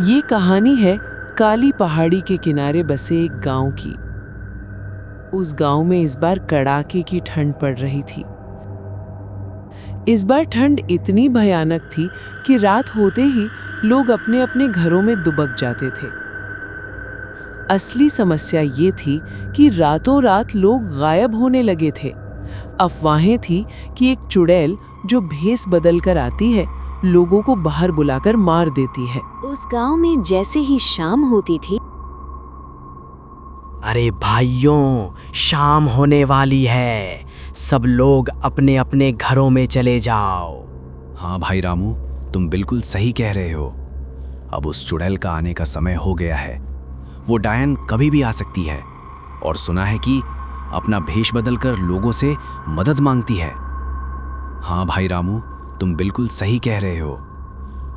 ये कहानी है काली पहाड़ी के किनारे बसे एक गांव की। उस गांव में इस बार कड़ाके की ठंड पड़ रही थी। इस बार ठंड इतनी भयानक थी कि रात होते ही लोग अपने अपने घरों में दुबक जाते थे। असली समस्या ये थी कि रातों रात लोग गायब होने लगे थे। अफवाहें थी कि एक चुड़ैल जो भेस बदल कर आती है, लोगों को बाहर बुलाकर मार देती है। उस गांव में जैसे ही शाम होती थी, अरे भाइयों, शाम होने वाली है, सब लोग अपने अपने घरों में चले जाओ। हाँ भाई रामू, तुम बिल्कुल सही कह रहे हो। अब उस चुड़ैल का आने का समय हो गया है। वो डायन कभी भी आ सकती है और सुना है कि अपना भेष बदलकर लोगों से मदद मांगती है। हाँ भाई रामू, तुम बिल्कुल सही कह रहे हो।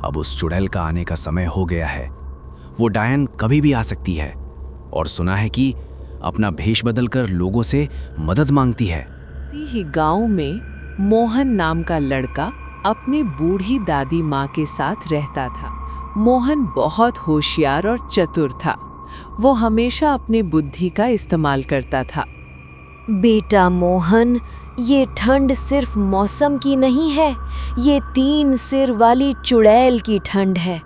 अब उस चुड़ैल का आने का समय हो गया है। वो डायन कभी भी आ सकती है और सुना है कि अपना भेष बदलकर लोगों से मदद मांगती है। इसी ही गांव में मोहन नाम का लड़का अपने बूढ़ी दादी माँ के साथ रहता था। मोहन बहुत होशियार और चतुर था। वो हमेशा अपने बुद्धि का इस्तेमाल करता था। बेटा मोहन, ये ठंड सिर्फ मौसम की नहीं है, ये 3 सिर वाली चुड़ैल की ठंड है।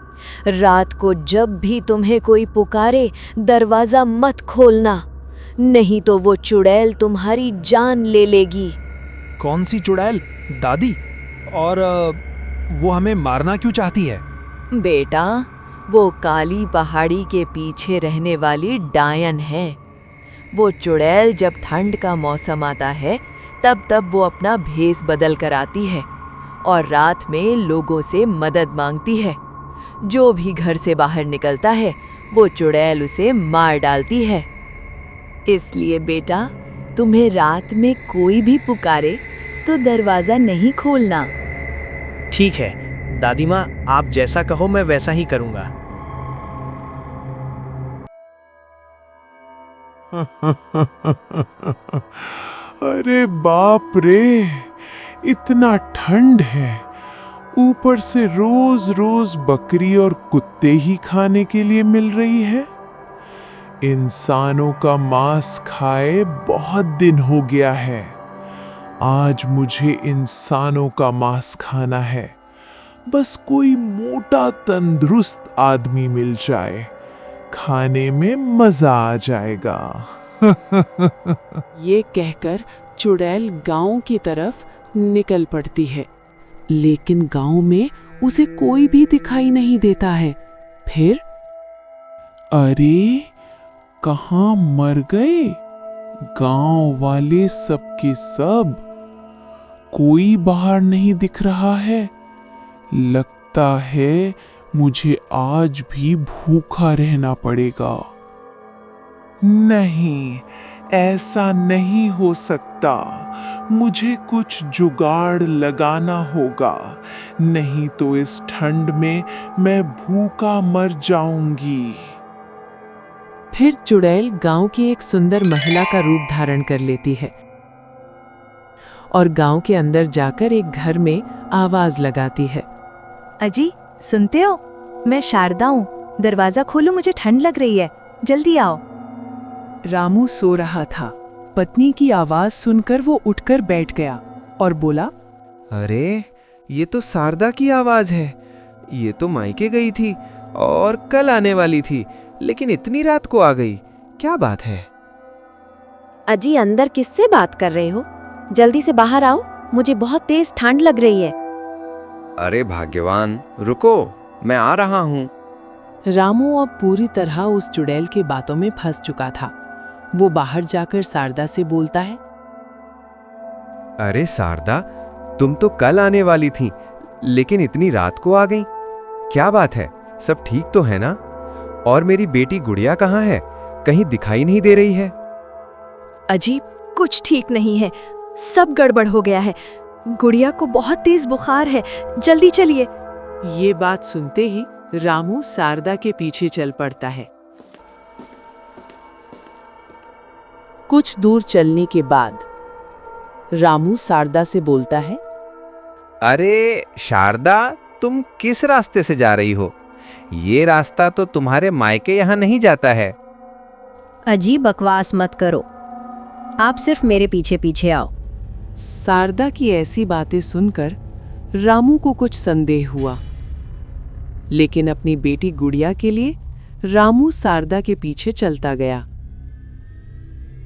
रात को जब भी तुम्हें कोई पुकारे, दरवाजा मत खोलना, नहीं तो वो चुड़ैल तुम्हारी जान ले लेगी। कौन सी चुड़ैल दादी? और वो हमें मारना क्यों चाहती है? बेटा, वो काली पहाड़ी के पीछे रहने वाली डायन है। वो चुड़ैल जब ठंड का मौसम आता है तब वो अपना भेष बदल कर आती है और रात में लोगों से मदद मांगती है। जो भी घर से बाहर निकलता है वो चुड़ैल उसे मार डालती है। इसलिए बेटा, तुम्हें रात में कोई भी पुकारे तो दरवाजा नहीं खोलना। ठीक है दादी माँ, आप जैसा कहो मैं वैसा ही करूँगा। अरे बाप रे, इतना ठंड है, ऊपर से रोज रोज बकरी और कुत्ते ही खाने के लिए मिल रही है। इंसानों का मांस खाए बहुत दिन हो गया है। आज मुझे इंसानों का मांस खाना है। बस कोई मोटा तंदुरुस्त आदमी मिल जाए, खाने में मजा आ जाएगा। ये कहकर चुड़ैल गांव की तरफ निकल पड़ती है, लेकिन गांव में उसे कोई भी दिखाई नहीं देता है। फिर अरे, कहाँ मर गए गांव वाले सब के सब? कोई बाहर नहीं दिख रहा है। लगता है मुझे आज भी भूखा रहना पड़ेगा। नहीं, ऐसा नहीं हो सकता। मुझे कुछ जुगाड़ लगाना होगा, नहीं तो इस ठंड में मैं भूखा मर जाऊंगी। फिर चुड़ैल गांव की एक सुंदर महिला का रूप धारण कर लेती है और गांव के अंदर जाकर एक घर में आवाज लगाती है। अजी, सुनते हो? मैं शारदा हूँ, दरवाजा खोलो, मुझे ठंड लग रही है, जल्दी आओ। रामू सो रहा था। पत्नी की आवाज सुनकर वो उठकर बैठ गया और बोला, अरे, ये तो शारदा की आवाज है। ये तो मायके गई थी और कल आने वाली थी, लेकिन इतनी रात को आ गई। क्या बात है? अजी, अंदर किससे बात कर रहे हो? जल्दी से बाहर आओ, मुझे बहुत तेज ठंड लग रही है। अरे भाग्यवान, रुको, मैं आ रहा हूँ। रामू अब पूरी तरह उस चुड़ैल की बातों में फंस चुका था। वो बाहर जाकर शारदा से बोलता है, अरे शारदा, तुम तो कल आने वाली थी, लेकिन इतनी रात को आ गई। क्या बात है? सब ठीक तो है ना? और मेरी बेटी गुड़िया कहाँ है? कहीं दिखाई नहीं दे रही है। अजी, कुछ ठीक नहीं है, सब गड़बड़ हो गया है। गुड़िया को बहुत तेज बुखार है, जल्दी चलिए। ये बात सुनते ही रामू शारदा के पीछे चल पड़ता है। कुछ दूर चलने के बाद रामू शारदा से बोलता है, अरे शारदा, तुम किस रास्ते से जा रही हो? ये रास्ता तो तुम्हारे मायके यहाँ नहीं जाता है। अजीब बकवास मत करो, आप सिर्फ मेरे पीछे पीछे आओ। शारदा की ऐसी बातें सुनकर रामू को कुछ संदेह हुआ, लेकिन अपनी बेटी गुड़िया के लिए रामू शारदा के पीछे चलता गया।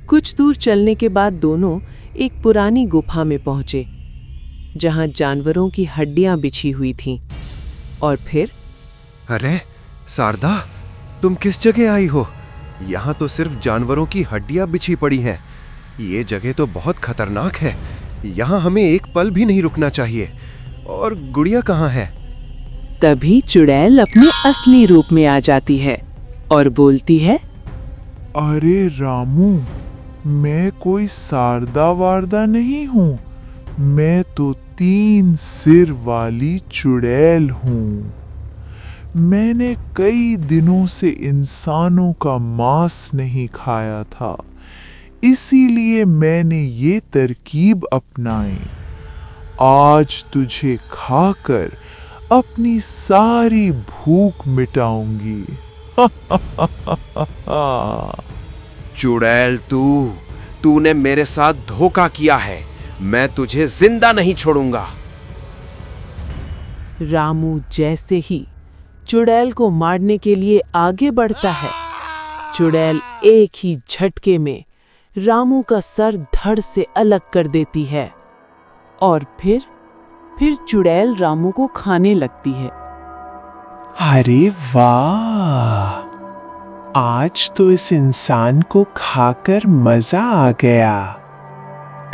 कुछ दूर चलने के बाद दोनों एक पुरानी गुफा में पहुंचे, जहां जानवरों की हड्डियां बिछी हुई थीं। और फिर अरे शारदा, तुम किस जगह आई हो? यहाँ तो सिर्फ जानवरों की हड्डियां बिछी पड़ी हैं। ये जगह तो बहुत खतरनाक है, यहाँ हमें एक पल भी नहीं रुकना चाहिए। और गुड़िया कहाँ है? तभी चुड़ैल अपने असली रूप में आ जाती है और बोलती है, अरे रामू, मैं कोई शारदा वारदा नहीं हूँ, मैं तो 3 सिर वाली चुड़ैल हूँ। मैंने कई दिनों से इंसानों का मांस नहीं खाया था, इसीलिए मैंने ये तरकीब अपनाई। आज तुझे खाकर अपनी सारी भूख मिटाऊंगी। चुड़ैल, तूने मेरे साथ धोखा किया है, मैं तुझे जिंदा नहीं छोड़ूंगा। रामू जैसे ही चुड़ैल को मारने के लिए आगे बढ़ता है, चुड़ैल एक ही झटके में रामू का सर धड़ से अलग कर देती है और फिर चुड़ैल रामू को खाने लगती है। अरे वाह, आज तो इस इंसान को खाकर मजा आ गया।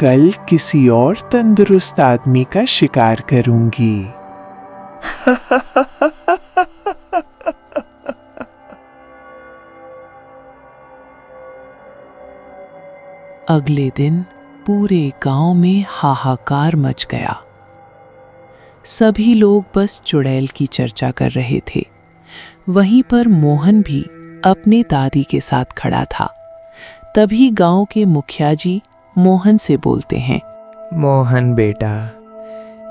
कल किसी और तंदुरुस्त आदमी का शिकार करूंगी। अगले दिन पूरे गांव में हाहाकार मच गया। सभी लोग बस चुड़ैल की चर्चा कर रहे थे। वहीं पर मोहन भी अपनी दादी के साथ खड़ा था। तभी गांव के मुखिया जी मोहन से बोलते हैं, मोहन बेटा,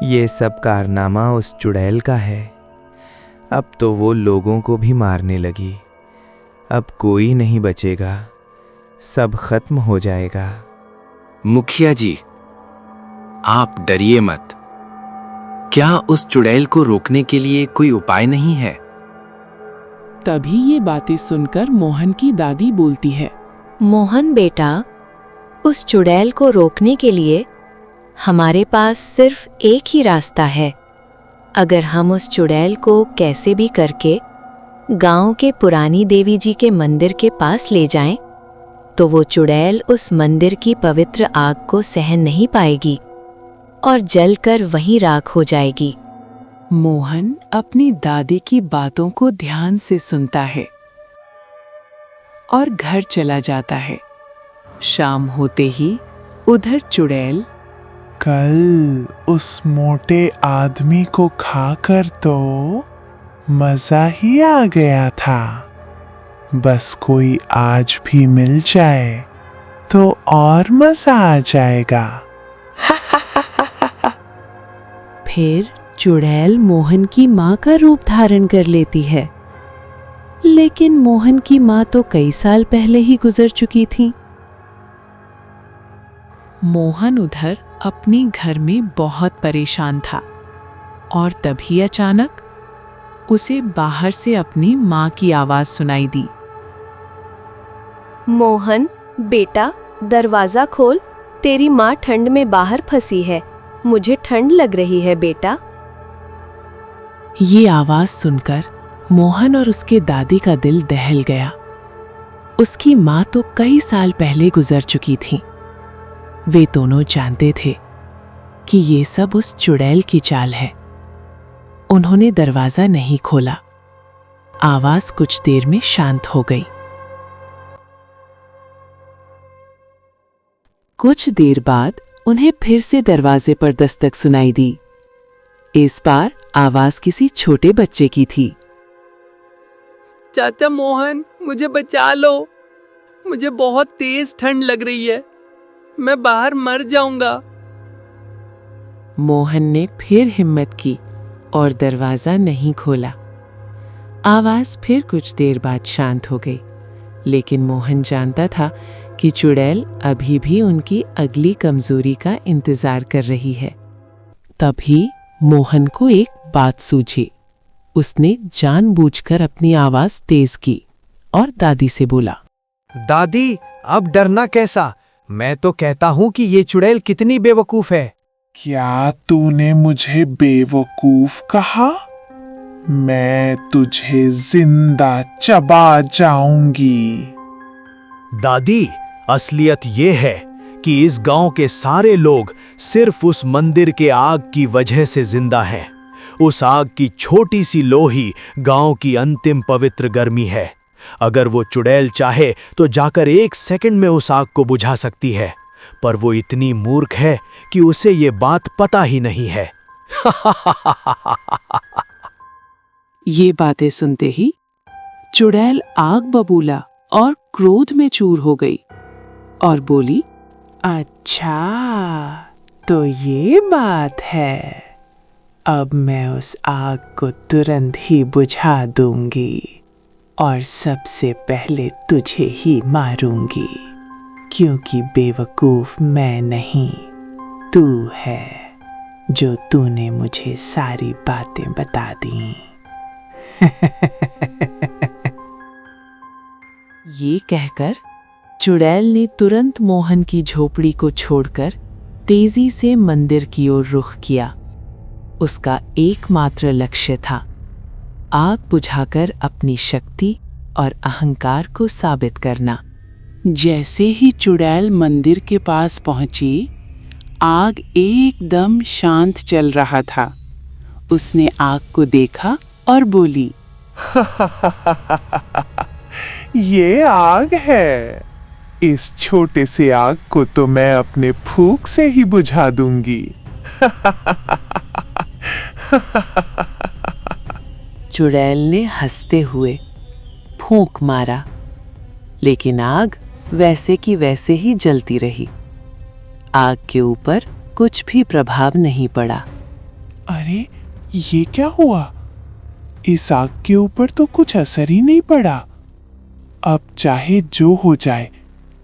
ये सब कारनामा उस चुड़ैल का है। अब तो वो लोगों को भी मारने लगी। अब कोई नहीं बचेगा, सब खत्म हो जाएगा। मुखिया जी, आप डरिए मत। क्या उस चुड़ैल को रोकने के लिए कोई उपाय नहीं है? तभी ये बातें सुनकर मोहन की दादी बोलती है, मोहन बेटा, उस चुड़ैल को रोकने के लिए हमारे पास सिर्फ एक ही रास्ता है। अगर हम उस चुड़ैल को कैसे भी करके गांव के पुरानी देवी जी के मंदिर के पास ले जाएं, तो वो चुड़ैल उस मंदिर की पवित्र आग को सहन नहीं पाएगी और जलकर वहीं राख हो जाएगी। मोहन अपनी दादी की बातों को ध्यान से सुनता है और घर चला जाता है। शाम होते ही उधर चुड़ैल, कल उस मोटे आदमी को खाकर तो मजा ही आ गया था। बस कोई आज भी मिल जाए तो और मजा आ जाएगा। फिर चुड़ैल मोहन की माँ का रूप धारण कर लेती है। लेकिन मोहन की माँ तो कई साल पहले ही गुजर चुकी थी। मोहन उधर अपने घर में बहुत परेशान था और तभी अचानक उसे बाहर से अपनी माँ की आवाज सुनाई दी। मोहन बेटा, दरवाजा खोल, तेरी माँ ठंड में बाहर फंसी है। मुझे ठंड लग रही है बेटा। ये आवाज सुनकर मोहन और उसके दादी का दिल दहल गया। उसकी माँ तो कई साल पहले गुजर चुकी थी। वे दोनों जानते थे कि ये सब उस चुड़ैल की चाल है। उन्होंने दरवाजा नहीं खोला। आवाज कुछ देर में शांत हो गई। कुछ देर बाद उन्हें फिर से दरवाजे पर दस्तक सुनाई दी। इस बार आवाज किसी छोटे बच्चे की थी। चाचा मोहन, मुझे बचा लो। मुझे बहुत तेज ठंड लग रही है, मैं बाहर मर जाऊंगा। मोहन ने फिर हिम्मत की और दरवाजा नहीं खोला। आवाज फिर कुछ देर बाद शांत हो गई, लेकिन मोहन जानता था कि चुड़ैल अभी भी उनकी अगली कमजोरी का इंतजार कर रही है। तभी मोहन को एक बात सूझी। उसने जानबूझकर अपनी आवाज तेज की और दादी से बोला, दादी, अब डरना कैसा? मैं तो कहता हूँ कि ये चुड़ैल कितनी बेवकूफ है। क्या तूने मुझे बेवकूफ कहा? मैं तुझे जिंदा चबा जाऊंगी। दादी, असलियत ये है कि इस गांव के सारे लोग सिर्फ उस मंदिर के आग की वजह से जिंदा हैं। उस आग की छोटी सी लोही गांव की अंतिम पवित्र गर्मी है। अगर वो चुड़ैल चाहे तो जाकर 1 सेकंड में उस आग को बुझा सकती है, पर वो इतनी मूर्ख है कि उसे ये बात पता ही नहीं है। ये बातें सुनते ही चुड़ैल आग बबूला और क्रोध में चूर हो गई और बोली, अच्छा तो ये बात है। अब मैं उस आग को तुरंत ही बुझा दूंगी और सबसे पहले तुझे ही मारूंगी, क्योंकि बेवकूफ मैं नहीं, तू है जो तूने मुझे सारी बातें बता दी। ये कहकर चुड़ैल ने तुरंत मोहन की झोपड़ी को छोड़कर तेजी से मंदिर की ओर रुख किया। उसका एकमात्र लक्ष्य था आग बुझाकर अपनी शक्ति और अहंकार को साबित करना। जैसे ही चुड़ैल मंदिर के पास पहुंची, आग एकदम शांत चल रहा था। उसने आग को देखा और बोली, ये आग है। इस छोटे से आग को तो मैं अपने फूंक से ही बुझा दूंगी। चुड़ैल ने हंसते हुए फूंक मारा, लेकिन आग वैसे की वैसे ही जलती रही। आग के ऊपर कुछ भी प्रभाव नहीं पड़ा। अरे, ये क्या हुआ? इस आग के ऊपर तो कुछ असर ही नहीं पड़ा। अब चाहे जो हो जाए,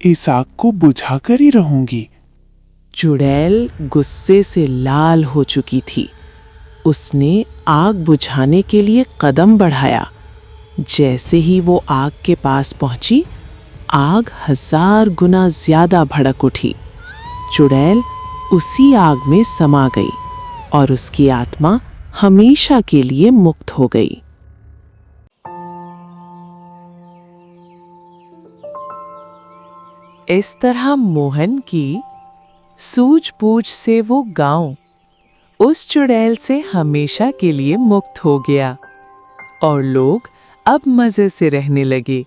इस आग को बुझाकर ही रहूंगी। चुड़ैल गुस्से से लाल हो चुकी थी। उसने आग बुझाने के लिए कदम बढ़ाया। जैसे ही वो आग के पास पहुंची, आग 1000 गुना ज्यादा भड़क उठी। चुड़ैल उसी आग में समा गई और उसकी आत्मा हमेशा के लिए मुक्त हो गई। इस तरह मोहन की सूझबूझ से वो गांव उस चुड़ैल से हमेशा के लिए मुक्त हो गया और लोग अब मजे से रहने लगे।